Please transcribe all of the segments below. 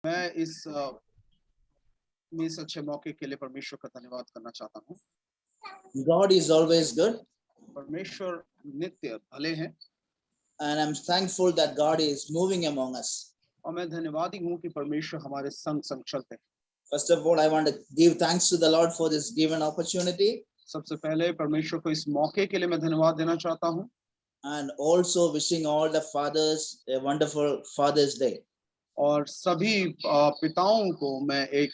मैं इस अच्छे मौके के लिए परमेश्वर का धन्यवाद करना चाहता हूँ। God is always good, परमेश्वर नित्य भले हैं and I'm thankful that God is moving among us. और मैं धन्यवादी हूँ कि परमेश्वर हमारे संग संग चलते हैं। First of all, I want to give thanks to the Lord for this given opportunity, सबसे पहले परमेश्वर को इस मौके के लिए मैं धन्यवाद देना चाहता हूँ and also wishing all the fathers a wonderful Father's Day. और सभी पिताओं को मैं एक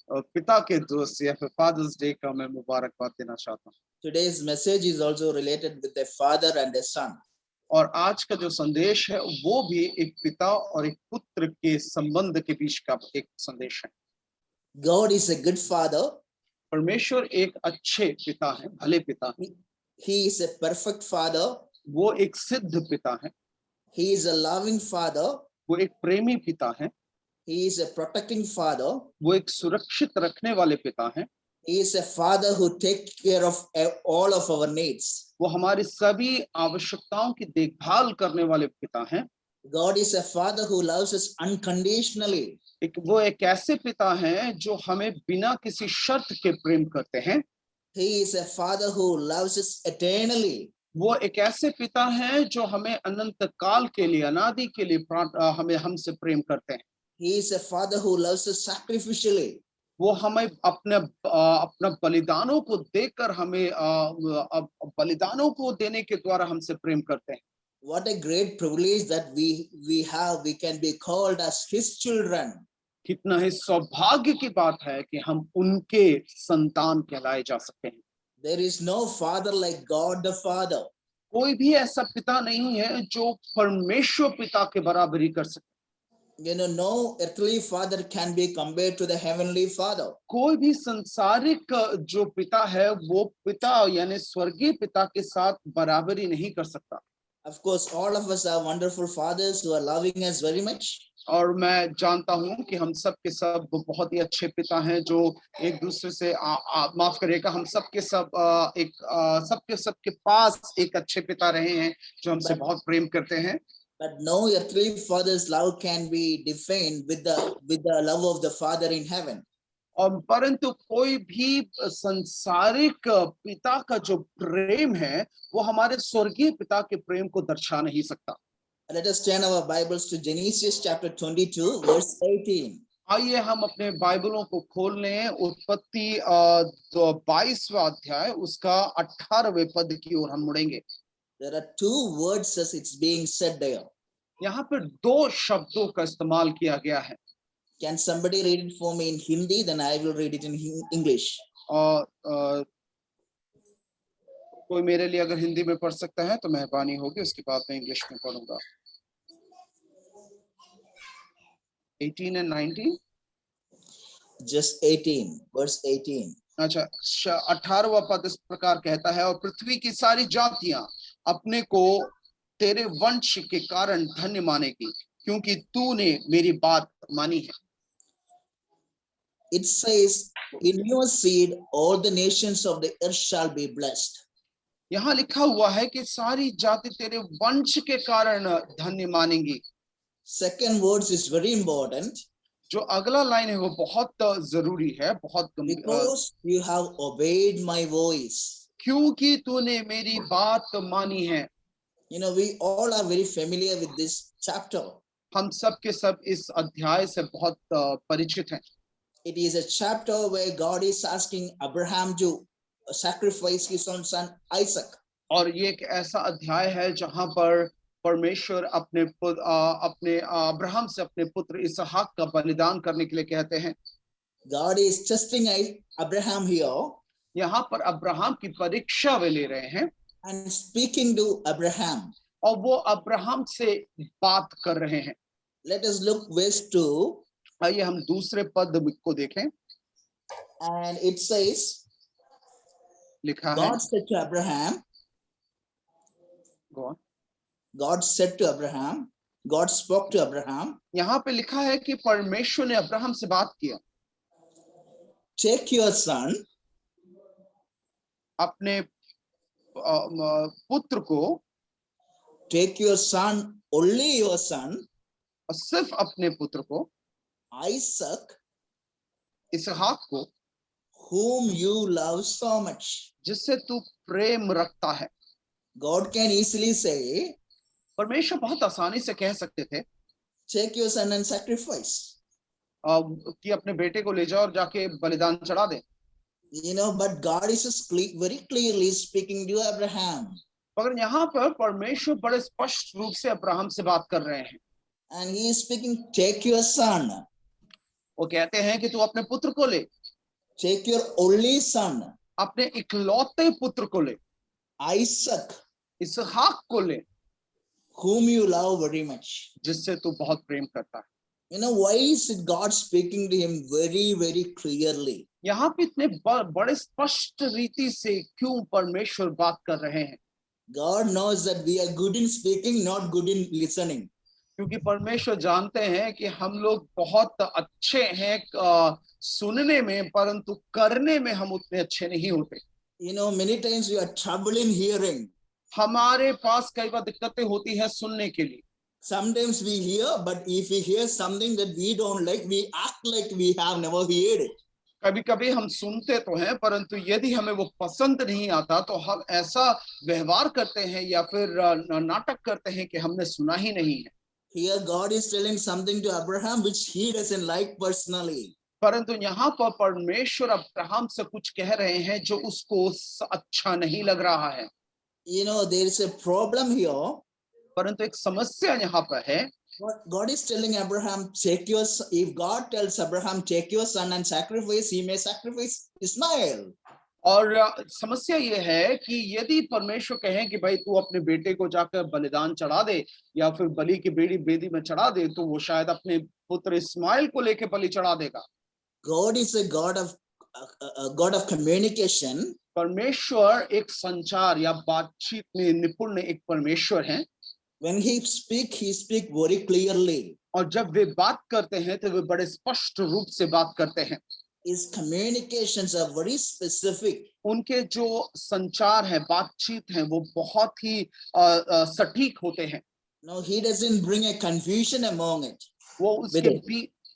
पिता के दिवस या फिर फादर्स डे का मैं मुबारकबाद देना चाहता हूँ। Today's message is also related with a father and a son. और आज का जो संदेश है वो भी एक पिता और एक पुत्र के संबंध के बीच का एक संदेश है। God is a good father. परमेश्वर एक अच्छे पिता है, भले पिता है। He is a perfect father. वो एक सिद्ध पिता है। He is a loving father. वो एक प्रेमी पिता है। He is a protecting father. वो एक सुरक्षित रखने वाले पिता हैं। He is a father who takes care of all of our needs. वो हमारी सभी आवश्यकताओं की देखभाल करने वाले पिता हैं। God is a father who loves us unconditionally. वो एक ऐसे पिता हैं जो हमें बिना किसी शर्त के प्रेम करते हैं। He is a father who loves us eternally. वो एक ऐसे पिता हैं जो हमें अनंत काल के लिए, अनादि के लिए हमें हमसे प्रेम करते हैं। He is a father who loves us sacrificially. वो हमें अपना बलिदानों को देकर हमें बलिदानों को देने के द्वारा हमसे प्रेम करते हैं। What a great privilege that we have. We can be called as his children. कितना ही सौभाग्य की बात है कि हम उनके संतान कहलाए जा सकते हैं। There is no father like God the Father. कोई भी ऐसा पिता नहीं है जो परमेश्वर पिता के बराबरी कर सके। No earthly father can be compared to the heavenly Father. कोई भी संसारिक जो पिता है वो पिता यानी स्वर्गीय पिता के साथ बराबरी नहीं कर सकता। Of course, all of us are wonderful fathers who are loving us very much. और मैं जानता हूं कि हम सब के सब बहुत ही अच्छे पिता हैं जो एक दूसरे से माफ करिएगा, हम सब के सब सबके पास एक अच्छे पिता रहे हैं जो हमसे बहुत प्रेम करते हैं। But no earthly father's love can be defined with the love of the Father in heaven. और परंतु कोई भी संसारिक पिता का जो प्रेम है वो हमारे स्वर्गीय पिता के प्रेम को दर्शा नहीं सकता। Let us turn our Bibles to Genesis chapter 22 verse 18. आइए हम अपने बाइबलों को खोल लें उत्पत्ति 22वां अध्याय उसका 18वें पद की ओर हम मुड़ेंगे। There are two words as it's being said there. यहाँ पर दो शब्दों का इस्तेमाल किया गया है। Can somebody read it for me in Hindi? Then I will read it in English. और कोई मेरे लिए अगर हिंदी में पढ़ सकता है तो मेहरबानी होगी, उसके बाद मैं इंग्लिश में पढ़ूंगा। 18 and 19 just 18 verse 18. अच्छा, 18वां पद इस प्रकार कहता है, और पृथ्वी की सारी जातियां अपने को तेरे वंश के कारण धन्य मानेगी क्योंकि तूने मेरी बात मानी है। It says, in your seed all the nations of the earth shall be blessed. यहाँ लिखा हुआ है कि सारी जाति तेरे वंश के कारण धन्य मानेंगी। Second words is very important. जो अगला लाइन है वो बहुत जरूरी है, बहुत Because you have obeyed my voice. क्योंकि तूने मेरी बात मानी है। We all are very familiar with this chapter. हम सब के सब इस अध्याय से बहुत परिचित हैं। It is a chapter where God is asking Abraham to sacrifice his own son Isaac. और ये एक ऐसा अध्याय है जहां पर परमेश्वर अपने अब्राहम से अपने पुत्र इसहाक का बलिदान करने के लिए कहते हैं। God is testing Abraham here. यहाँ पर अब्राहम की परीक्षा वे ले रहे हैं and speaking to Abraham. और वो अब्राहम से बात कर रहे हैं। Let us look verse 2. आइए हम दूसरे पद को देखें। And it says, लिखा है, God said to Abraham, God said to Abraham, God spoke to Abraham. यहाँ पे लिखा है कि परमेश्वर ने अब्राहम से बात किया, take your son, अपने पुत्र को, take your son, only your son, सिर्फ अपने पुत्र को, Isaac, इसहाक को, whom you love so much. जिससे तू प्रेम रखता है। God can easily say, परमेश्वर बहुत आसानी से कह सकते थे take your son and sacrifice. कि अपने बेटे को ले जाओ और जाके बलिदान चढ़ा दे। But God is very clearly speaking to Abraham. मगर यहाँ पर परमेश्वर बड़े स्पष्ट रूप से अब्राहम से बात कर रहे हैं। And he is speaking, take your son. वो कहते हैं कि तू अपने पुत्र को ले, Take your only son, अपने इकलौते पुत्र को ले, Isaac, इसहाक को ले, whom you love very much. जिससे तू बहुत प्रेम करता है। Why is it God speaking to him very, very clearly? यहाँ पे इतने बड़े स्पष्ट रीति से क्यों परमेश्वर बात कर रहे हैं? God knows that we are good in speaking, not good in listening. क्योंकि परमेश्वर जानते हैं कि हम लोग बहुत अच्छे हैं सुनने में, परंतु करने में हम उतने अच्छे नहीं होते। Many times we are trouble in hearing. हमारे पास कई बार दिक्कतें होती है सुनने के लिए। Sometimes we hear, but if we hear something that we don't like, we act like we have never heard it. कभी कभी हम सुनते तो हैं, परंतु यदि हमें वो पसंद नहीं आता तो हम ऐसा व्यवहार करते हैं या फिर नाटक करते हैं कि हमने सुना ही नहीं है। Here God is telling something to Abraham which he doesn't like personally. परंतु यहाँ पर परमेश्वर अब्राहम से कुछ कह रहे हैं जो उसको अच्छा नहीं लग रहा है। There is a problem here. परंतु एक समस्या यहाँ पर है। God is telling Abraham, if God tells Abraham, take your son and sacrifice, he may sacrifice Ismail. और समस्या ये है कि यदि परमेश्वर कहे कि भाई तू अपने बेटे को जाकर बलिदान चढ़ा दे या फिर बलि की बेदी में चढ़ा दे, तो वो शायद अपने पुत्र इस्माइल को लेके बलि चढ़ा देगा। God is a God of communication. परमेश्वर एक संचार या बातचीत में निपुण एक परमेश्वर हैं। When he speak very clearly. और जब वे बात करते हैं तो वे बड़े स्पष्ट रूप से बात करते हैं। His communications are very specific. उनके जो संचार है, बातचीत है, वो बहुत ही सटीक होते हैं। No, he doesn't bring a confusion among it.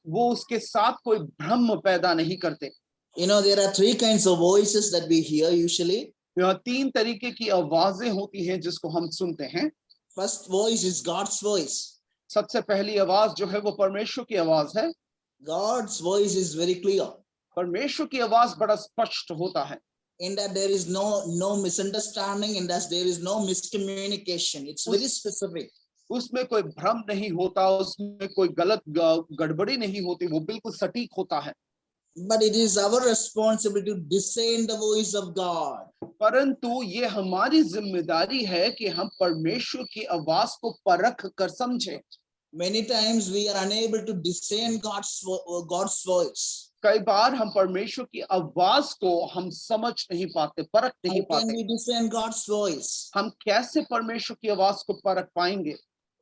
वो उसके साथ कोई भ्रम पैदा नहीं करते। There are three kinds of voices that we hear usually. तीन तरीके की आवाजें होती हैं जिसको हम सुनते हैं। First voice is God's voice. सबसे पहली आवाज जो है वो परमेश्वर की आवाज है। God's voice is very clear. परमेश्वर की आवाज बड़ा स्पष्ट होता है। In that there is no misunderstanding, in that there is no miscommunication. It's very specific. उसमें कोई भ्रम नहीं होता, उसमें कोई गलत गड़बड़ी नहीं होती, वो बिल्कुल सटीक होता है। But it is our responsibility to discern the voice of God. परंतु ये हमारी जिम्मेदारी है कि हम परमेश्वर की आवाज को परख कर समझें। Many times we are unable to discern God's voice. कई बार हम परमेश्वर की आवाज को हम समझ नहीं पाते, परख नहीं पाते। How can we discern God's voice? हम कैसे परमेश्वर की आवाज को परख पाएंगे?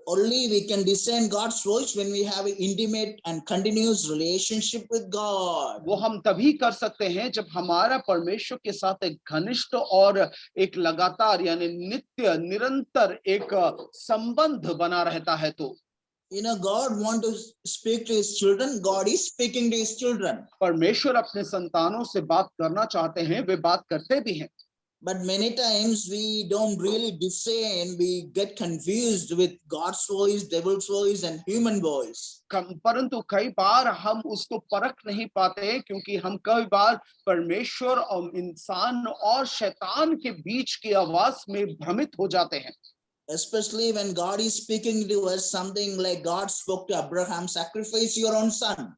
Only we can discern God's voice when we have an intimate and continuous relationship with God. वो हम तभी कर सकते हैं जब हमारा परमेश्वर के साथ एक घनिष्ठ और एक लगातार यानी नित्य निरंतर एक संबंध बना रहता है। तो God wants to speak to his children. God is speaking to his children. परमेश्वर अपने संतानों से बात करना चाहते हैं, वे बात करते भी हैं। But many times we don't really discern. We get confused with God's voice, devil's voice, and human voice. परंतु कई बार हम उसको परख नहीं पाते क्योंकि हम कई बार परमेश्वर और इंसान और शैतान के बीच की आवाज में भ्रमित हो जाते हैं। Especially when God is speaking to us, something like God spoke to Abraham, sacrifice your own son.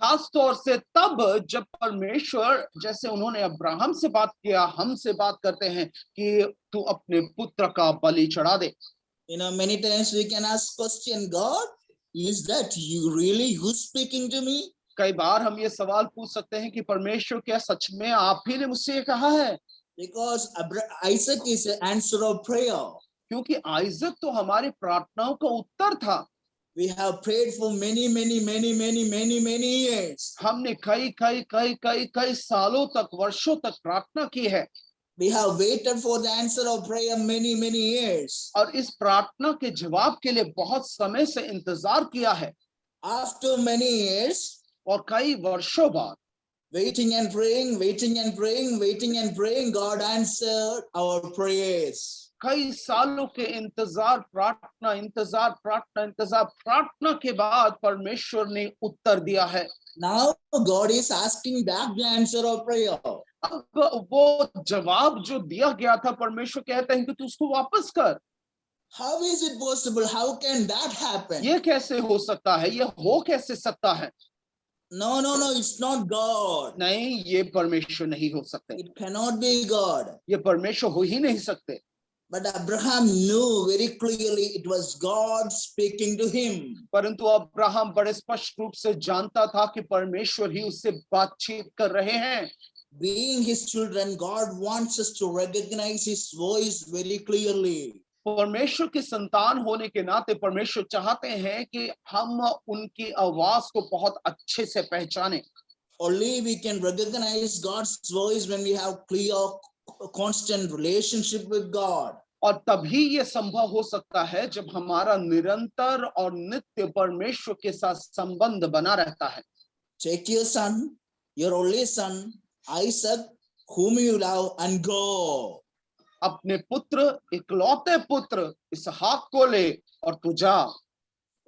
खास तौर से तब जब परमेश्वर जैसे उन्होंने अब्राहम से बात किया, हमसे बात करते हैं कि तू अपने पुत्र का बलि चढ़ा दे। Many times we can ask question, God, is that you really who's speaking to me? कई बार हम ये सवाल पूछ सकते हैं कि परमेश्वर क्या सच में आप ही ने मुझसे ये कहा है? Because Isaac is an answer of prayer. क्योंकि आइजक तो हमारी प्रार्थनाओं का उत्तर था। We have prayed for many years. हमने कई सालों तक, वर्षों तक प्रार्थना की है। We have waited for the answer of prayer many years. और इस प्रार्थना के जवाब के लिए बहुत समय से इंतजार किया है। After many years, और कई वर्षों बाद waiting and praying, waiting and praying, waiting and praying, God answered our prayers. कई सालों के इंतजार प्रार्थना के बाद परमेश्वर ने उत्तर दिया है। Now God is asking back the answer of prayer. अब वो जवाब जो दिया गया था परमेश्वर कहते हैं कि तू उसको वापस कर। How is it possible? How can that happen? ये कैसे हो सकता है, ये हो कैसे सकता है? No, it's not God. नहीं, ये परमेश्वर नहीं हो सकते, It cannot be God. ये परमेश्वर हो ही नहीं सकते। But Abraham knew very clearly it was God speaking to him. परंतु अब्राहम बड़े स्पष्ट रूप से जानता था कि परमेश्वर ही उससे बातचीत कर रहे हैं। Being his children, God wants us to recognize his voice very clearly. परमेश्वर की संतान होने के नाते परमेश्वर चाहते हैं कि हम उनकी आवाज को बहुत अच्छे से पहचाने। Only we can recognize God's voice when we have clear, constant relationship with God. और तभी ये संभव हो सकता है जब हमारा निरंतर और नित्य परमेश्वर के साथ संबंध बना रहता है। Take your son, your only son, Isaac, whom you love, and go. अपने पुत्र, इकलौते पुत्र इसहाक को ले और तू जा।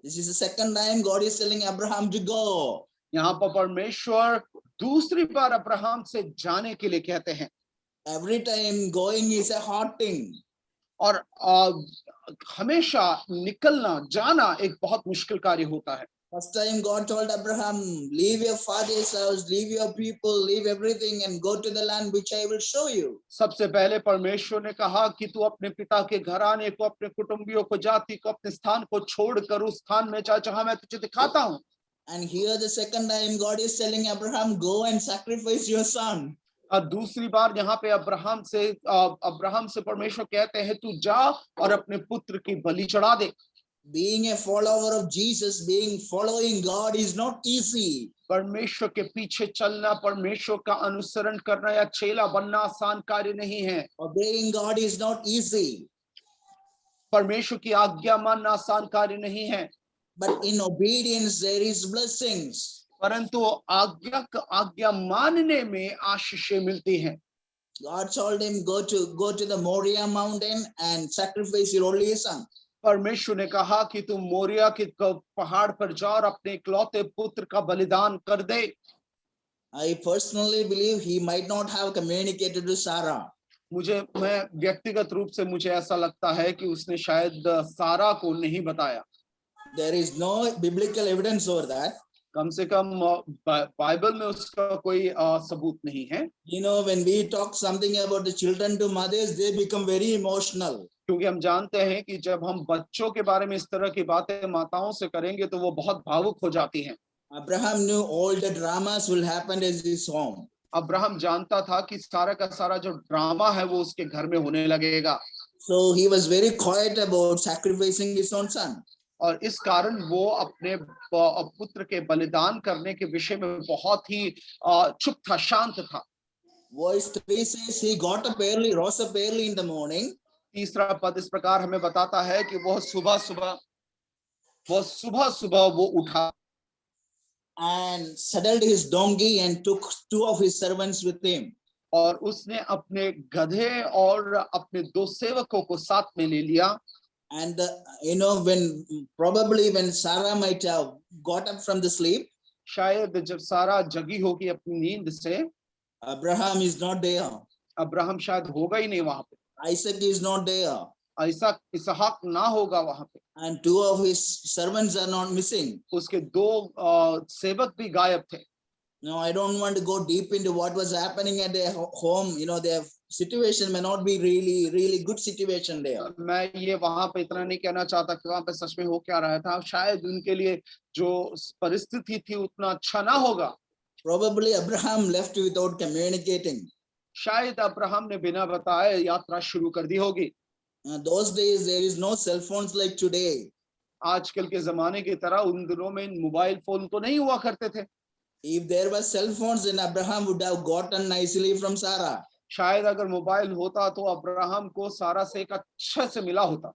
This is the second time God is telling Abraham to go. यहाँ पर परमेश्वर दूसरी बार अब्राहम से जाने के लिए कहते हैं। Every time going is a hard thing. और हमेशा निकलना जाना एक बहुत मुश्किल कार्य होता है। First time God told Abraham, leave your father's house, leave your people, leave everything and go to the land which I will show you. सबसे पहले परमेश्वर ने कहा कि तू अपने पिता के घराने को, अपने कुटुंबियों को, जाति को, अपने स्थान को छोड़कर उस स्थान में जा जहां मैं तुझे दिखाता हूं। And here the second time God is telling Abraham, go and sacrifice your son. और दूसरी बार यहाँ पे अब्राहम से परमेश्वर कहते हैं तू जा और अपने पुत्र की बलि चढ़ा दे। Being a follower of Jesus, following God is not easy. परमेश्वर के पीछे चलना, परमेश्वर का अनुसरण करना या चेला बनना आसान कार्य नहीं है। Obeying God is not easy. परमेश्वर की आज्ञा मानना आसान कार्य नहीं है। But in obedience there is blessings. परंतु आज्ञा मानने में आशीषें मिलती हैं। God told him, go to the Moriah mountain and sacrifice your only son. परमेश्वर ने कहा कि तुम मोरिया के पहाड़ पर जा और अपने इकलौते पुत्र का बलिदान कर दे। I personally believe he might not have communicated to Sarah. मैं व्यक्तिगत रूप से मुझे ऐसा लगता है कि उसने शायद सारा को नहीं बताया। There is no biblical evidence over that. कम से कम बाइबल में उसका कोई सबूत नहीं है। You know, when we talk something about the children to mothers, they become very emotional. क्योंकि हम जानते हैं कि जब हम बच्चों के बारे में इस तरह की बातें माताओं से करेंगे तो वो बहुत भावुक हो जाती हैं। Abraham knew all the dramas will happen at his home. Abraham जानता था कि सारा का सारा जो ड्रामा है वो उसके घर में होने लगेगा। So he was very quiet about sacrificing his own son. और इस कारण वो अपने पुत्र के बलिदान करने के विषय में बहुत ही चुप था, शांत था। Verse 3 says he rose up early in the morning. तीसरा पद इस प्रकार हमें बताता है कि वह सुबह वो उठा and saddled his donkey and took 2 of his servants with him. और उसने अपने गधे और अपने 2 सेवकों को साथ में ले लिया। And you know, when Sarah might have got up from the sleep, शायद जब सारा जगी होगी अपनी नींद से, Abraham is not there. Abraham शायद होगा ही नहीं वहां पे। Isaac is not there. इसहाक ना होगा वहां पे। And 2 of his servants are not missing. उसके 2 सेवक भी गायब थे। No, I don't want to go deep into what was happening at their home. You know, their situation may not be really good situation there. मैं ये वहां पे इतना नहीं कहना चाहता कि वहां पे सच में हो क्या रहा था। शायद उनके लिए जो परिस्थिति थी उतना अच्छा ना होगा। Probably Abraham left without communicating. शायद अब्राहम ने बिना बताए यात्रा शुरू कर दी होगी। Those days there is no cell phones like today. आजकल के जमाने की तरह उन दिनों में मोबाइल फोन तो नहीं हुआ करते थे। If there were cell phones, then Abraham would have gotten nicely from Sarah. शायद अगर मोबाइल होता तो अब्राहम को सारा से एक अच्छे से मिला होता।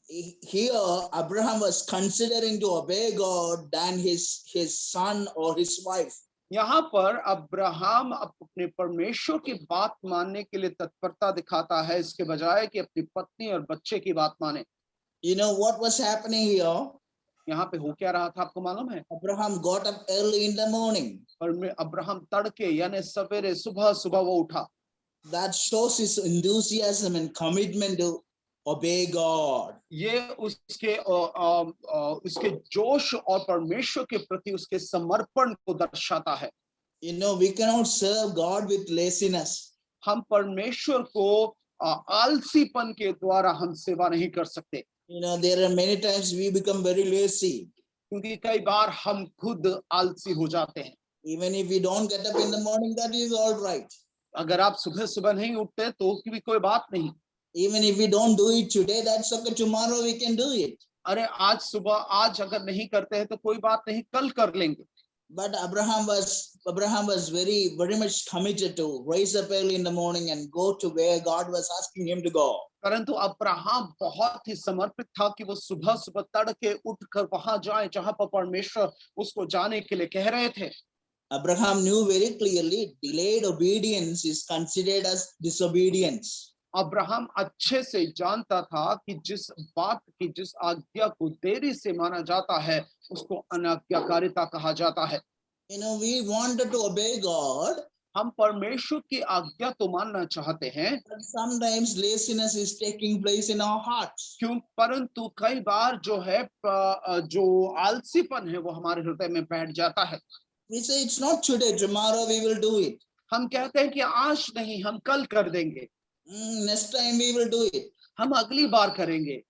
here Abraham was considering to obey God than his son or his wife. यहाँ पर अब्राहम अपने परमेश्वर की बात मानने के लिए तत्परता दिखाता है इसके बजाय कि अपनी पत्नी और बच्चे की बात माने। You know what was happening here? यहाँ पे हो क्या रहा था आपको मालूम है? Abraham got up early in the morning. और अब्राहम तड़के यानी सवेरे सुबह सुबह वो उठा। That shows his enthusiasm and commitment to obey God. ये उसके जोश और परमेश्वर के प्रति उसके समर्पण को दर्शाता है। You know, we cannot serve God with laziness. हम परमेश्वर को आलसीपन के द्वारा हम सेवा नहीं कर सकते। You know, there are many times we become very lazy. क्योंकि कई बार हम खुद आलसी हो जाते हैं। Even if we don't get up in the morning, that is all right. अगर आप सुबह सुबह नहीं उठते तो भी कोई बात नहीं। Even if we don't do it today, that's okay. Tomorrow we can do it. अरे आज सुबह आज अगर नहीं करते हैं तो कोई बात नहीं, कल कर लेंगे। But Abraham was very much committed to rise up early in the morning and go to where God was asking him to go. परंतु अब्राहम बहुत ही समर्पित था कि वो सुबह सुबह तड़के उठकर वहां जाए जहां पर परमेश्वर उसको जाने के लिए कह रहे थे। Abraham knew very clearly delayed obedience is considered as disobedience. Abraham अच्छे से जानता था कि जिस आज्ञा को देरी से माना जाता है उसको अनाज्ञाकारिता कहा जाता है। You know, we wanted to obey God. हम परमेश्वर की आज्ञा तो मानना चाहते हैं, But sometimes laziness is taking place in our hearts. क्यों? परंतु कई बार जो आलसीपन है वो हमारे हृदय में बैठ जाता है। We say it's not today, tomorrow we will do it. हम कहते हैं कि आज नहीं, हम कल कर देंगे। Next time we will do it. हम अगली बार करेंगे।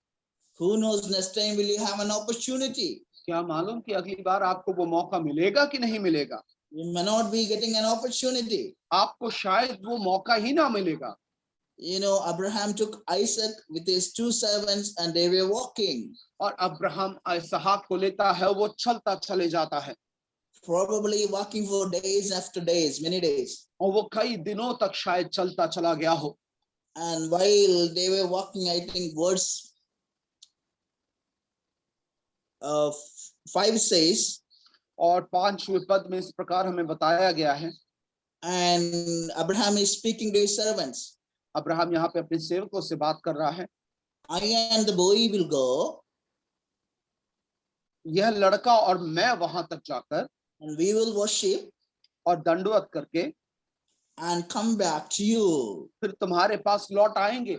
Who knows, next time will you have an opportunity? क्या मालूम कि अगली बार आपको वो मौका मिलेगा कि नहीं मिलेगा। You may not be getting an opportunity. आपको शायद वो मौका ही ना मिलेगा। You know, Abraham took Isaac with his 2 servants and they were walking. और अब्राहम इसहाक को लेता है, वो चलता चले जाता है। Probably walking for days after days, many days. और वो कई दिनों तक शायद चलता चला गया हो। And while they were walking, I think verse 5 says, और 5वें पद में इस प्रकार हमें बताया गया है। and Abraham is speaking to his servants. Abraham यहाँ पे अपने सेवकों से बात कर रहा है। I and the boy will go. यह लड़का और मैं वहां तक जाकर And we will worship और दंडवत करके and come back to you. फिर तुम्हारे पास लौट आएंगे।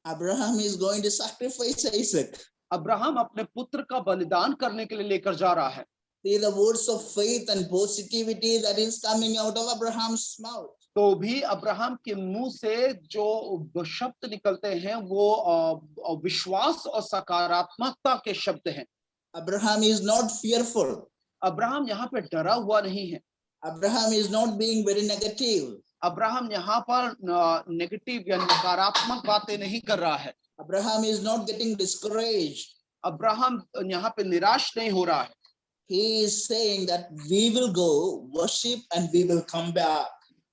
Abraham is going to sacrifice Isaac. Abraham अपने पुत्र का बलिदान करने के लिए लेकर जा रहा है। See the words of faith and positivity that is coming out of Abraham's mouth. तो भी अब्राहम के मुंह से जो शब्द निकलते हैं वो विश्वास और सकारात्मकता के शब्द हैं। Abraham is not fearful. Abraham यहाँ पे डरा हुआ नहीं है। Abraham is not being very negative. Abraham यहाँ पर नेगेटिव या नकारात्मक बातें नहीं कर रहा है। Abraham is not getting discouraged. Abraham यहाँ पे निराश नहीं हो रहा है। He is saying that we will go worship and we will come back.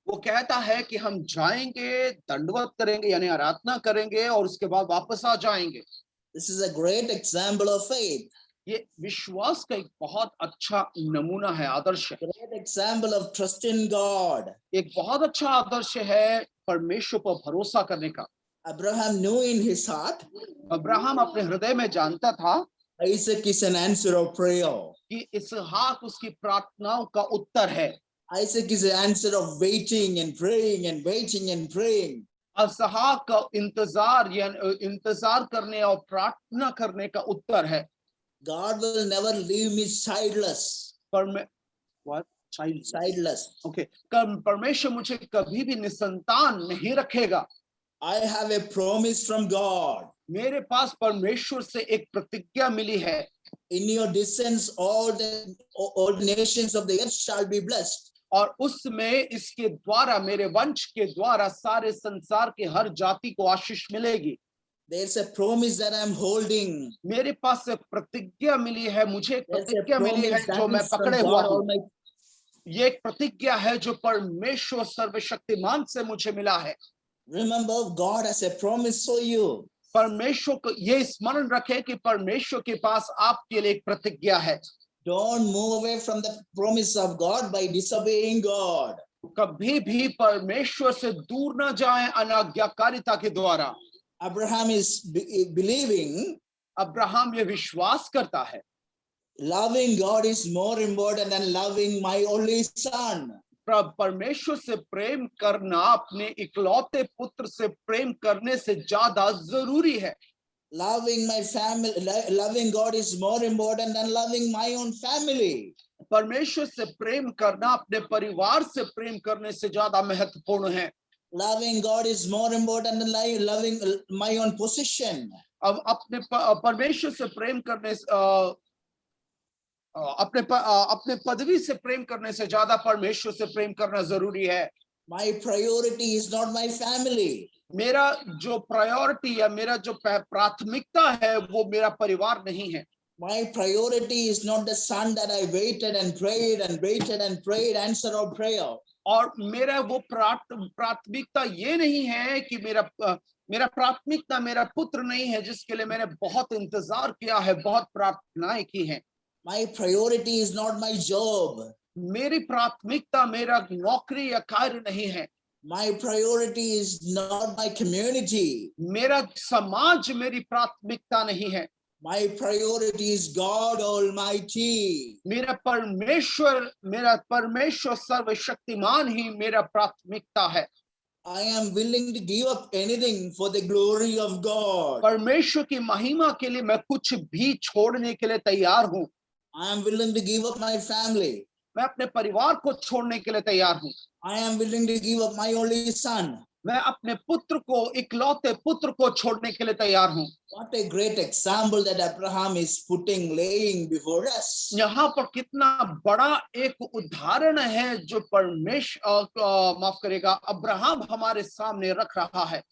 वो कहता है कि हम जाएंगे, दंडवत करेंगे यानी आराधना करेंगे और उसके बाद वापस आ जाएंगे। This is a great example of faith. ये विश्वास का एक बहुत अच्छा नमूना है, आदर्श है। Great example of trust in God. एक बहुत अच्छा आदर्श है परमेश्वर पर भरोसा करने का। Abraham knew in his heart Abraham अपने हृदय में जानता था Isaac is an answer of prayer. कि इसहाक उसकी प्रार्थनाओं का उत्तर है। Isaac is an answer of waiting and praying and waiting and praying. इसहाक का इंतजार करने और प्रार्थना करने का उत्तर है। God will never leave me sideless. Sideless. Okay. परमेश्वर मुझे कभी भी निसंतान नहीं रखेगा। I have a promise from God. मेरे पास परमेश्वर से एक प्रतिज्ञा मिली है। In your descendants, all the nations of the earth shall be blessed. और उसमें इसके द्वारा, मेरे वंश के द्वारा सारे संसार के हर जाति को आशीष मिलेगी। There's a promise that I'm holding. मेरे पास एक प्रतिज्ञा मिली है, मुझे एक There's a प्रतिज्ञा मिली है promise जो that मैं is from पकड़े हुआ God हूँ। Almighty. ये एक प्रतिज्ञा है जो परमेश्वर सर्वशक्तिमान से मुझे मिला है। Remember, God has a promise for you. परमेश्वर को ये स्मरण रखें कि परमेश्वर के पास आपके लिए एक प्रतिज्ञा है। Don't move away from the promise of God by disobeying God. कभी भी परमेश्वर से दूर न जाएं अनाज्ञाकारिता के द्वारा। Abraham is believing अब्राहम ये विश्वास करता है loving God is more important than loving my only son. परमेश्वर से प्रेम करना अपने इकलौते पुत्र से प्रेम करने से ज्यादा जरूरी है। Loving my family, loving God is more important than loving my own family. परमेश्वर से प्रेम करना अपने परिवार से प्रेम करने से ज्यादा महत्वपूर्ण है। Loving God is more important than loving my own possession. अब अपने परमेश्वर से प्रेम करने अपने पदवी से प्रेम करने से ज्यादा परमेश्वर से प्रेम करना जरूरी है। My priority is not my family. मेरा जो प्रायोरिटी या मेरा जो प्राथमिकता है वो मेरा परिवार नहीं है। My priority is not the son that I waited and prayed and waited and prayed answer of prayer. और मेरा वो प्राथमिकता ये नहीं है कि मेरा प्राथमिकता मेरा पुत्र नहीं है जिसके लिए मैंने बहुत इंतजार किया है, बहुत प्रार्थनाएं की हैं। My priority is not my job. मेरी प्राथमिकता मेरा नौकरी या कार्य नहीं है। My priority is not my community. मेरा समाज मेरी प्राथमिकता नहीं है। My priority is God Almighty. मेरा परमेश्वर सर्वशक्तिमान ही मेरा प्राथमिकता है। I am willing to give up anything for the glory of God. परमेश्वर की महिमा के लिए मैं कुछ भी छोड़ने के लिए तैयार हूँ। I am willing to give up my family. मैं अपने परिवार को छोड़ने के लिए तैयार हूँ। I am willing to give up my only son. मैं अपने पुत्र को, इकलौते पुत्र को छोड़ने के लिए तैयार हूँ। What a great example that Abraham is laying before us. यहाँ पर कितना बड़ा एक उदाहरण है जो माफ करेगा, अब्राहम हमारे सामने रख रहा है।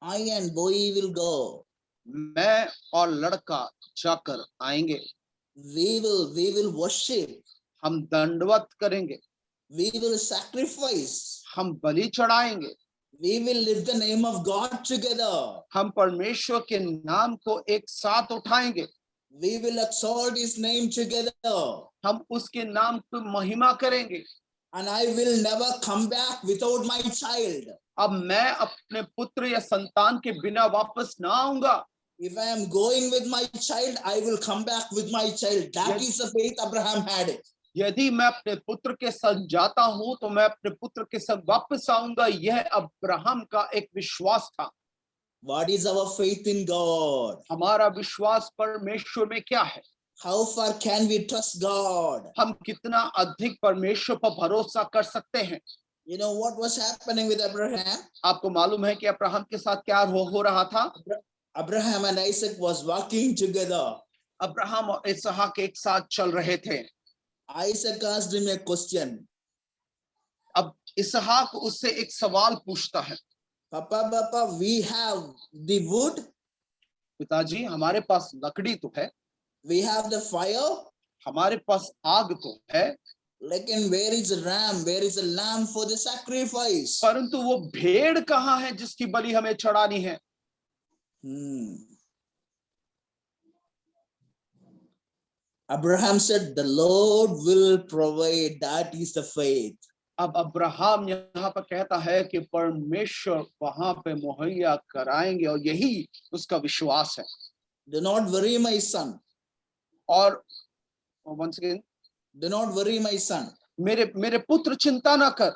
I and boy will go. मैं और लड़का जाकर आएंगे। We will worship. हम दंडवत करेंगे। We will sacrifice. हम बलि चढ़ाएंगे। We will lift the name of God together. हम परमेश्वर के नाम को एक साथ उठाएंगे। We will exalt his name together. हम उसके नाम की महिमा करेंगे। And I will never come back without my child. अब मैं अपने पुत्र या संतान के बिना वापस ना आऊंगा। If I am going with my child, I will come back with my child. That is the faith Abraham had. यदि मैं अपने पुत्र के संग जाता हूं तो मैं अपने पुत्र के संग वापस आऊंगा। यह अब्राहम का एक विश्वास था। What is our faith in God? हमारा विश्वास परमेश्वर में क्या है? How far can we trust God? हम कितना अधिक परमेश्वर पर भरोसा कर सकते हैं? You know what was happening with Abraham? आपको मालूम है कि अब्राहम के साथ क्या हो रहा था? Abraham and Isaac was walking together. Abraham और इसहाक एक साथ चल रहे थे। Isaac asked him a question. अब इसहाक उससे एक सवाल पूछता है। Papa, we have the wood. पिताजी, हमारे पास लकड़ी तो है। We have the fire. हमारे पास आग तो है। लेकिन where is the ram? Where is the lamb for the sacrifice? परंतु वो भेड़ कहाँ है जिसकी बलि हमें चढ़ानी है? Abraham said, the Lord will provide. That is the faith. अब अब्राहम यहाँ पर कहता है कि परमेश्वर वहां पे मुहैया कराएंगे और यही उसका विश्वास है। Do not worry, my son. और once again, do not worry, my son. मेरे पुत्र चिंता ना कर।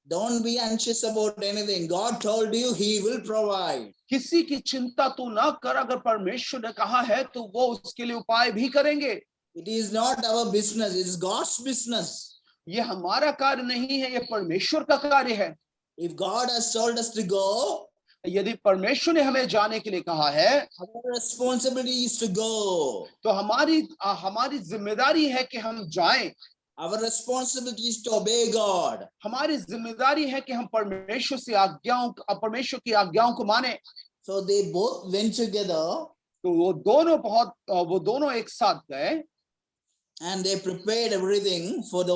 Don't be anxious about anything. God told you he will provide. किसी की चिंता तू ना कर। अगर परमेश्वर ने कहा है तो वो उसके लिए उपाय भी करेंगे। It is not our business, it is God's business. ये हमारा कार्य नहीं है, ये परमेश्वर का कार्य है। If God has told us to go, यदि परमेश्वर ने हमें जाने के लिए कहा है, our responsibility is to go. तो हमारी जिम्मेदारी है कि हम जाएं। Our responsibility is to obey God. हमारी जिम्मेदारी है कि हम परमेश्वर की आज्ञाओं को माने। So they both went together. तो वो दोनों एक साथ गए। And they prepared everything for the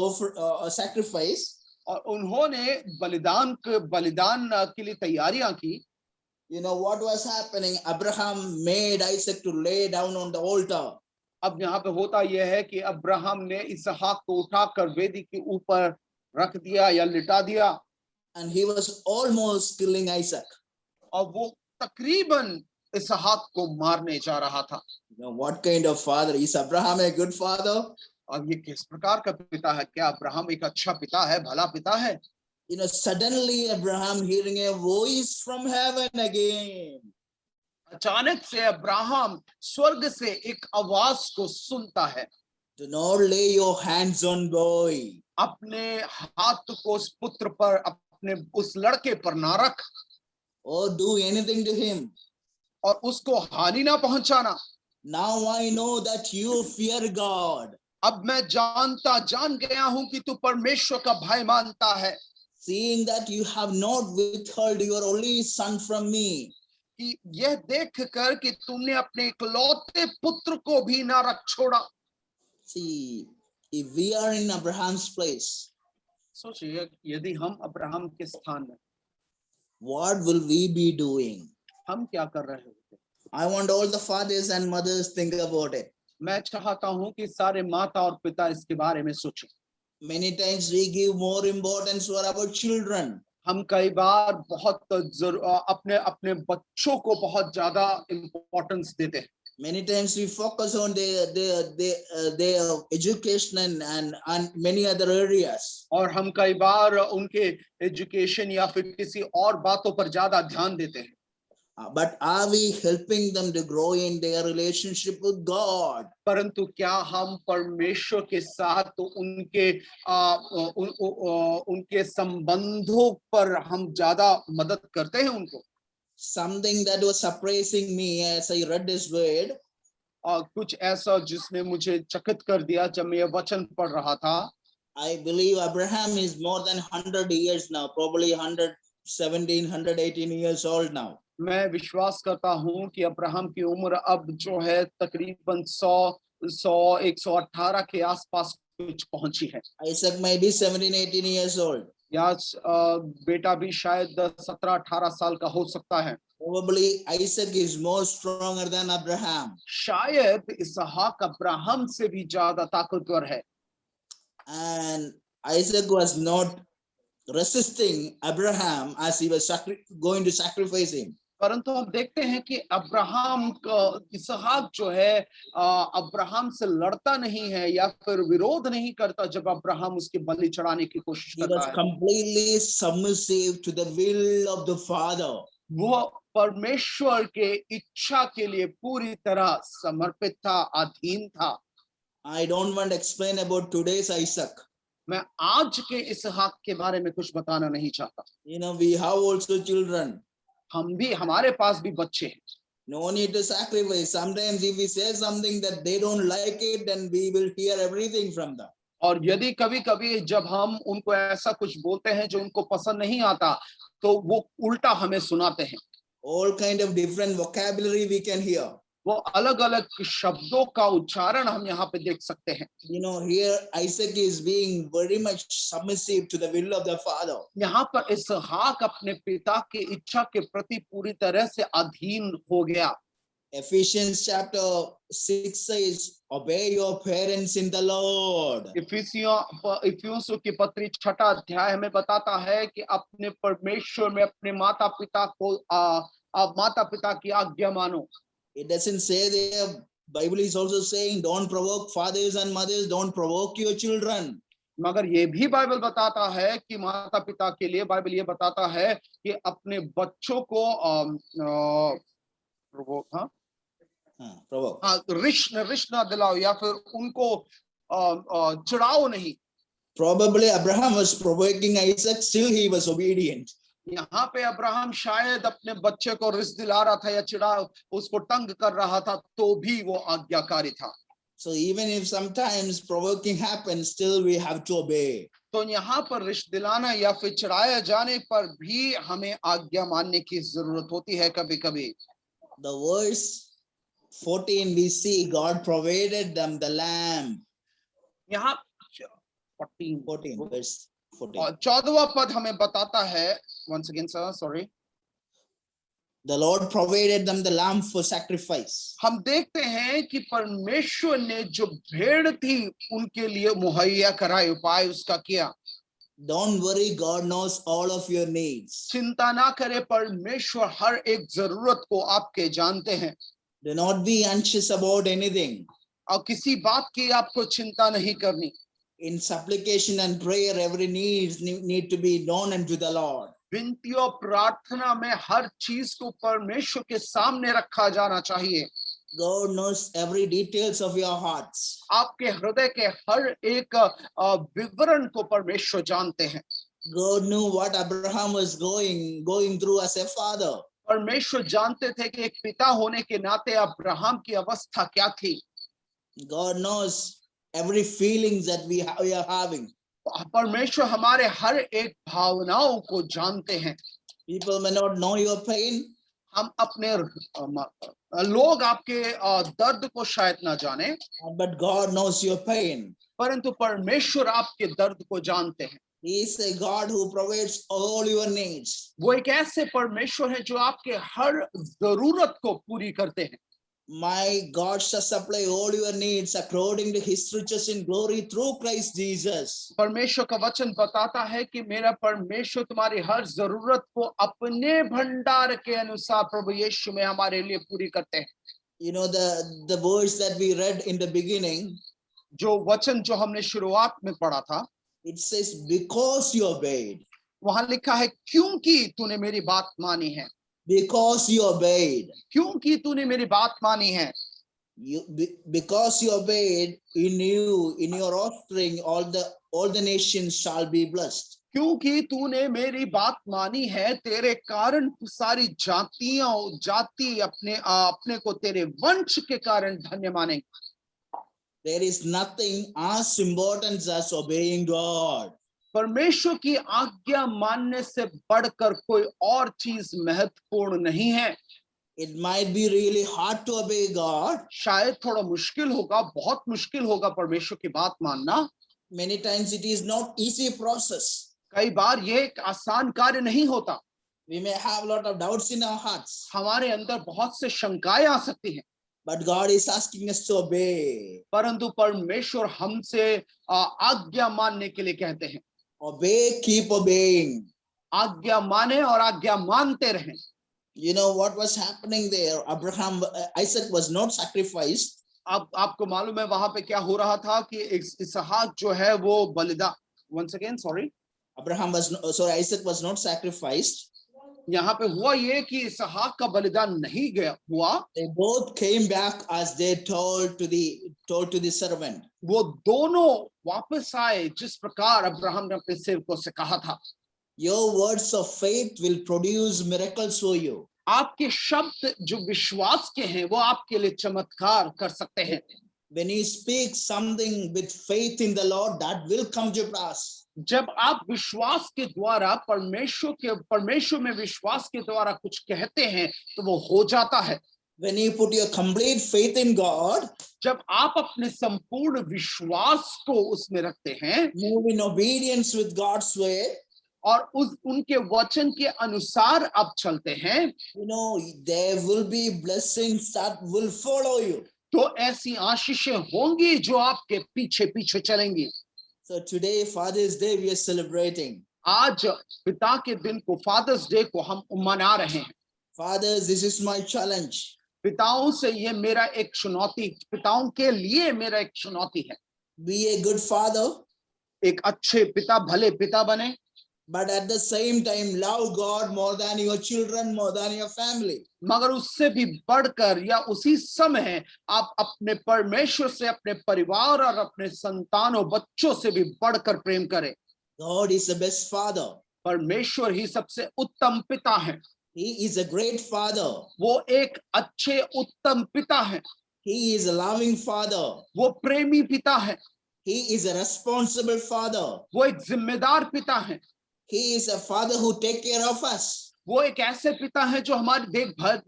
sacrifice. और उन्होंने बलिदान के लिए तैयारियां की। You know what was happening? Abraham made Isaac to lay down on the altar. अब यहाँ पे होता यह है कि अब्राहम ने इसहाक को उठाकर वेदी के ऊपर रख दिया या लिटा दिया, And he was almost killing Isaac. और वो तकरीबन इसहाक को मारने जा रहा था। You know what kind of father? Is Abraham a good father? अब ये किस प्रकार का पिता है? क्या अब्राहम एक अच्छा पिता है, भला पिता है? You know, suddenly Abraham hearing a voice from heaven again. अचानक से अब्राहम स्वर्ग से एक आवाज को सुनता है, Do not lay your hands on boy. अपने हाथ को उस पुत्र पर, अपने उस लड़के पर ना रख, Or do anything to him. और उसको हानि ना पहुंचाना। Now I know that you fear God. अब मैं जान गया हूं कि तू परमेश्वर का भय मानता है, Seeing that you have not withheld your only son from me. कि यह देख कर कि तुमने अपने इकलौते पुत्र को भी ना रख छोड़ा। See, if we are in Abraham's place, सोचिए यदि हम अब्राहम के स्थान में, what will we be doing? हम क्या कर रहे होते? I want all the fathers and mothers think about it. मैं चाहता हूं कि सारे माता और पिता इसके बारे में सोचें। Many times we give more importance for our children. हम कई बार अपने अपने बच्चों को बहुत ज्यादा इम्पोर्टेंस देते हैं। Many times we focus on their education and many other areas. और हम कई बार उनके एजुकेशन या फिर किसी और बातों पर ज्यादा ध्यान देते हैं। But are we helping them to grow in their relationship with God? परंतु क्या हम परमेश्वर के साथ तो उनके संबंधों पर हम ज्यादा मदद करते हैं उनको? Something that was surprising me as I read this word. कुछ ऐसा जिसने मुझे चकित कर दिया जब मैं यह वचन पढ़ रहा था। I believe Abraham is more than 100 years now, probably 117, 118 years old now. मैं विश्वास करता हूं कि अब्राहम की उम्र अब जो है तकरीबन 118 के आसपास कुछ पहुंची है। Isaac may be 17, 18 years old. या बेटा भी शायद 17-18 साल का हो सकता है। Probably Isaac is more stronger than Abraham. शायद इसहाक अब्राहम से भी ज्यादा ताकतवर है। And Isaac was not resisting Abraham as he was going to sacrifice him. परंतु हम देखते हैं कि अब्राहम का इसहाक जो है अब्राहम से लड़ता नहीं है या फिर विरोध नहीं करता जब अब्राहम उसके बलि चढ़ाने की कोशिश He करता was है। completely submissive to the will of the Father. वो परमेश्वर के इच्छा के लिए पूरी तरह समर्पित था, अधीन था। I don't want to explain about today's Isaac. मैं आज के इसहाक के बारे में कुछ बताना नहीं चाहता। You know, we have also children. हमारे पास भी बच्चे हैं। No need to sacrifice. Sometimes if we say something that they don't like it, then we will hear everything from them. और यदि कभी-कभी जब हम उनको ऐसा कुछ बोलते हैं जो उनको पसंद नहीं आता, तो वो उल्टा हमें सुनाते हैं। All kind of different vocabulary we can hear. वो अलग-अलग शब्दों का उच्चारण हम यहाँ पे देख सकते हैं। You know, here Isaac is being very much submissive to the will of the Father. यहाँ पर इसहाक अपने पिता की इच्छा के प्रति पूरी तरह से अधीन हो गया। Ephesians chapter 6 says, obey your parents in the Lord. इफिसियों की पत्री 6 अध्याय हमें बताता है कि अपने परमेश्वर में अपने माता पिता की आज्ञा मानो। It doesn't say there. Bible is also saying, don't provoke fathers and mothers, don't provoke your children. मगर ये भी बाइबल बताता है कि माता पिता के लिए बाइबल ये बताता है कि अपने बच्चों को रिश्त ना दिलाओ या फिर उनको चिढ़ाओ नहीं। Probably Abraham was provoking Isaac, still he was obedient. यहाँ पे अब्राहम शायद अपने बच्चे को रिश्त दिला रहा था या चिढ़ा उसको तंग कर रहा था, तो भी वो आज्ञाकारी था। So even if sometimes provoking happens, still we have to obey. तो यहाँ पर रिश्त दिलाना या फिर चिढ़ाया जाने पर भी हमें आज्ञा मानने की जरूरत होती है कभी-कभी। The verse 14 we see God provided them the lamb. यहाँ 14 verse 14. और 14वां पद हमें बताता है, once again sir, sorry. The Lord provided them the lamb for sacrifice. हम देखते हैं कि परमेश्वर ने जो भेड़ थी उनके लिए मुहैया कराए, उपाय उसका किया। Don't worry, God knows all of your needs. चिंता ना करे, परमेश्वर हर एक जरूरत को आपके जानते हैं। Do not be anxious about anything. और किसी बात की आपको चिंता नहीं करनी। In supplication and prayer, every need to be known unto the Lord. विनती और प्रार्थना में हर चीज को परमेश्वर के सामने रखा जाना चाहिए। God knows every details of your hearts. आपके हृदय के हर एक विवरण को परमेश्वर जानते हैं। God knew what Abraham was going through as a father. परमेश्वर जानते थे कि एक पिता होने के नाते अब्राहम की अवस्था क्या थी। God knows every feelings that we are having. परमेश्वर हमारे हर एक भावनाओं को जानते हैं। People may not know your pain. हम अपने लोग आपके दर्द को शायद ना जाने, But God knows your pain. परंतु परमेश्वर आपके दर्द को जानते हैं। He is a God who provides all your needs. वो एक ऐसे परमेश्वर है जो आपके हर जरूरत को पूरी करते हैं। My God shall supply all your needs according to his riches in glory through Christ Jesus. परमेश्वर का वचन बताता है कि मेरा परमेश्वर तुम्हारी हर जरूरत को अपने भंडार के अनुसार प्रभु यीशु में हमारे लिए पूरी करते हैं। You know the verse that we read in the beginning. जो वचन जो हमने शुरुआत में पढ़ा था, it says because you obeyed. वहां लिखा है क्योंकि तूने मेरी बात मानी है। Because you obeyed. क्योंकि तूने मेरी बात मानी है। Because you obeyed, in you, in your offspring, all the nations shall be blessed. क्योंकि तूने मेरी बात मानी है, तेरे कारण सारी जाति अपने को तेरे वंश के कारण धन्य मानेंगे। There is nothing as important as obeying God. परमेश्वर की आज्ञा मानने से बढ़कर कोई और चीज महत्वपूर्ण नहीं है। It might be really hard to obey God. शायद थोड़ा मुश्किल होगा, बहुत मुश्किल होगा परमेश्वर की बात मानना। Many times it is not easy process. कई बार ये एक आसान कार्य नहीं होता। We may have a lot of doubts in our hearts. हमारे अंदर बहुत से शंकाएं आ सकती हैं। But God is asking us to obey. परंतु परमेश्वर हमसे आज्ञा मानने के लिए कहते हैं। Obey, keep obeying. आज्ञा माने और आज्ञा मानते रहें। You know what was happening there? Isaac was not sacrificed. अब आपको मालूम है वहां पे क्या हो रहा था कि इसहाक जो है वो बलिदान, once again sorry, Isaac was not sacrificed. यहाँ पे हुआ ये कि इसहाक का बलिदान नहीं गया हुआ। They both came back as they told to the servant. वो दोनों वापस आए जिस प्रकार अब्राहम ने अपने सेवकों से कहा था। Your words of faith will produce miracles for you. आपके शब्द जो विश्वास के हैं वो आपके लिए चमत्कार कर सकते हैं। When you speak something with faith in the Lord, that will come to pass. जब आप विश्वास के द्वारा परमेश्वर में विश्वास के द्वारा कुछ कहते हैं तो वो हो जाता है। When you put your complete faith in God, जब आप अपने संपूर्ण विश्वास को उसमें रखते हैं, move in obedience with God's way, और उनके वचन के अनुसार आप चलते हैं, you know, there will be blessings that will follow you. तो ऐसी आशीषें होंगी जो आपके पीछे पीछे चलेंगी। So today, Father's Day, we are celebrating. आज पिता के दिन को, फादर्स डे को हम मना रहे हैं। Fathers, this is my challenge. पिताओं से ये मेरा एक चुनौती, पिताओं के लिए मेरा एक चुनौती है। Be a good father. एक अच्छे पिता, भले पिता बने, but at the same time love God more than your children, more than your family. मगर उससे भी बढ़कर या उसी समय आप अपने परमेश्वर से, अपने परिवार और अपने संतानों, बच्चों से भी बढ़कर प्रेम करें। God is the best father. परमेश्वर ही सबसे उत्तम पिता है। He is a great father. वो एक अच्छे उत्तम पिता है। He is a loving father. वो प्रेमी पिता है। He is a responsible father. वो एक जिम्मेदार पिता है। He is a father who take care of us. वो एक ऐसे पिता है जो हमारी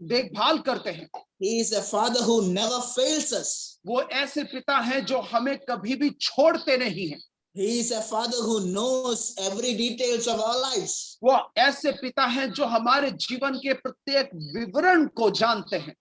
देखभाल करते हैं। He is a father who never fails us. वो ऐसे पिता है जो हमें कभी भी छोड़ते नहीं हैं। He is a father who knows every details of our lives. वो ऐसे पिता हैं जो हमारे जीवन के प्रत्येक विवरण को जानते हैं।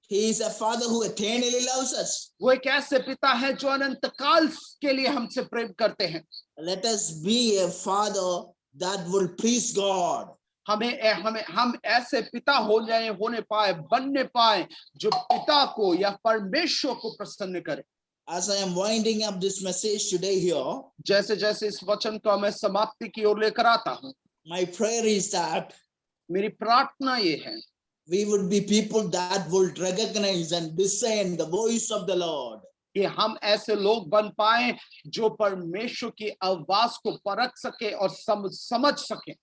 He is a father who eternally loves us. वो एक ऐसे पिता हैं जो अनंत काल के लिए हमसे प्रेम करते हैं। Let us be a father that will please God. हम ऐसे पिता होने पाए, बनने पाए जो पिता को या परमेश्वर को प्रसन्न करे। As I am winding up this message today here, जैसे जैसे इस वचन को मैं समाप्ति की ओर लेकर आता हूँ, my prayer is that मेरी प्रार्थना ये है we would be people that will recognize and discern the voice of the Lord. कि हम ऐसे लोग बन पाए जो परमेश्वर की आवाज को परख सके और समझ सके।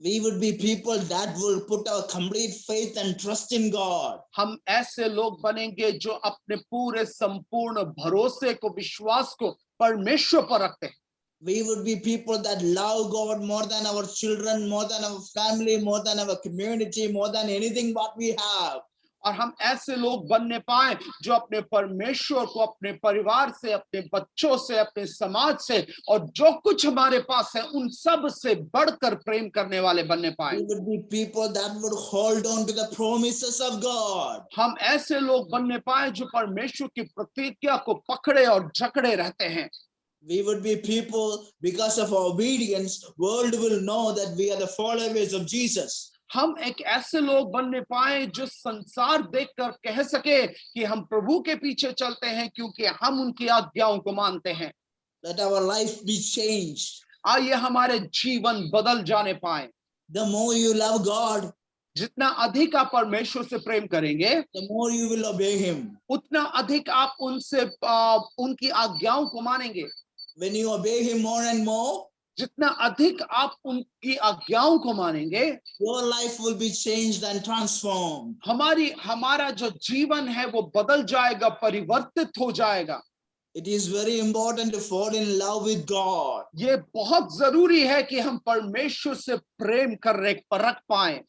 We would be people that will put our complete faith and trust in God. हम ऐसे लोग बनेंगे जो अपने पूरे संपूर्ण भरोसे को, विश्वास को परमेश्वर पर रखते हैं। We would be people that love God more than our children, more than our family, more than our community, more than anything what we have. और हम ऐसे लोग बनने पाए जो अपने परमेश्वर को अपने परिवार से, अपने बच्चों से, अपने समाज से और जो कुछ हमारे पास है उन सब से बढ़कर प्रेम करने वाले बनने पाए। We would be people that would hold on to the promises of God. हम ऐसे लोग बनने पाए जो परमेश्वर की प्रतिज्ञा को पकड़े और जकड़े रहते हैं। We would be people, because of our obedience, world will know that we are the followers of Jesus. हम एक ऐसे लोग बनने पाए जो संसार देखकर कह सके कि हम प्रभु के पीछे चलते हैं क्योंकि हम उनकी आज्ञाओं को मानते हैं। Let our life be changed. आइए हमारे जीवन बदल जाने पाए। The more you love God, जितना अधिक आप परमेश्वर से प्रेम करेंगे, the more you will obey Him. उतना अधिक आप उनकी आज्ञाओं को मानेंगे। When you obey Him more and more, जितना अधिक आप उनकी आज्ञाओं को मानेंगे, your life will be changed and transformed. हमारा जो जीवन है वो बदल जाएगा, परिवर्तित हो जाएगा। It is very important to fall in love with God. ये बहुत जरूरी है कि हम परमेश्वर से प्रेम परख पाएं।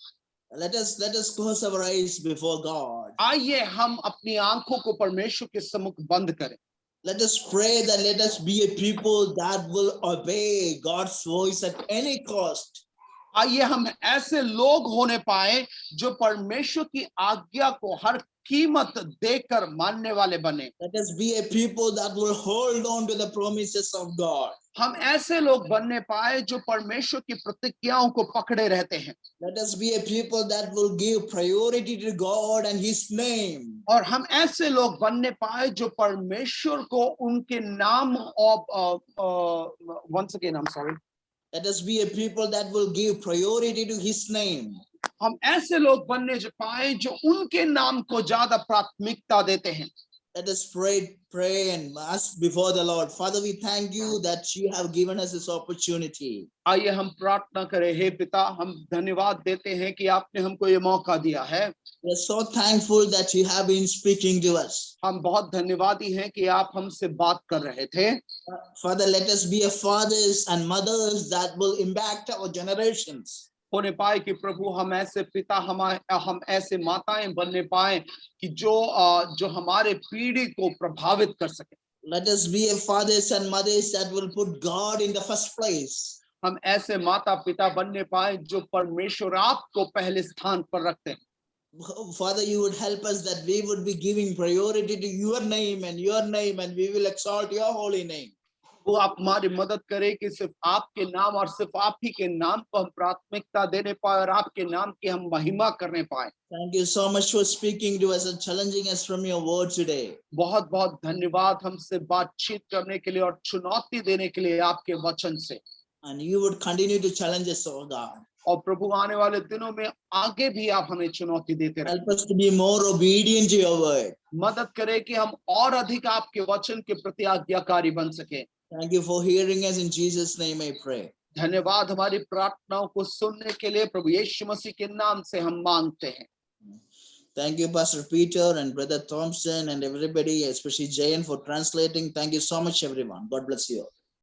Let us close our eyes before God. आइए हम अपनी आंखों को परमेश्वर के सम्मुख बंद करें। Let us pray that let us be a people that will obey God's voice at any cost. आइए हम ऐसे लोग होने पाए जो परमेश्वर की आज्ञा को हर कीमत देकर मानने वाले बने। Let us be a people that will hold on to the promises of God. हम ऐसे लोग बनने पाए जो परमेश्वर की प्रतिज्ञाओं को पकड़े रहते हैं। Let us be a people that will give priority to God and His name. और हम ऐसे लोग बनने पाए जो परमेश्वर को उनके नाम और once again I'm sorry. Let us be a people that will give priority to His name. हम ऐसे लोग बनने पाए जो उनके नाम को ज्यादा प्राथमिकता देते हैं। Let us pray and ask before the Lord. Father, we thank you that you have given us this opportunity. आइए हम प्रार्थना करें। हे पिता, हम धन्यवाद देते हैं कि आपने हमको ये मौका दिया है। We are so thankful that you have been speaking to us. हम बहुत धन्यवादी हैं कि आप हमसे बात कर रहे थे। Father, let us be a fathers and mothers that will impact our generations. होने पाए कि प्रभु हम ऐसे पिता, हम ऐसे माताएं बनने पाए कि जो हमारे पीढ़ी को प्रभावित कर सके। Let us be a fathers and mothers that will put God in the first place. हम ऐसे माता पिता बनने पाए जो परमेश्वर आपको पहले स्थान पर रखते हैं। Father, you would help us that we would be giving priority to your name, and we will exalt your holy name. वो आप हमारी मदद करें कि सिर्फ आपके नाम और सिर्फ आप ही के नाम को हम प्राथमिकता देने पाए और आपके नाम की हम महिमा करने पाए। Thank you so much for speaking to us and challenging us from your word today. बहुत बहुत धन्यवाद हमसे बातचीत करने के लिए और चुनौती देने के लिए आपके वचन से। And you would continue to challenge us, oh God. और प्रभु आने वाले दिनों में आगे भी आप हमें चुनौती देते रहें। Help us to be more obedient to your word. मदद करें कि हम और अधिक आपके वचन के प्रति आज्ञाकारी बन सके। Thank you for hearing us. In Jesus' name I pray. धन्यवाद हमारी प्रार्थनाओं को सुनने के लिए प्रभु यीशु मसीह के नाम से हम मांगते हैं। Thank you, Pastor Peter and Brother Thompson and everybody, especially Jayan, for translating. Thank you so much, everyone. God bless you.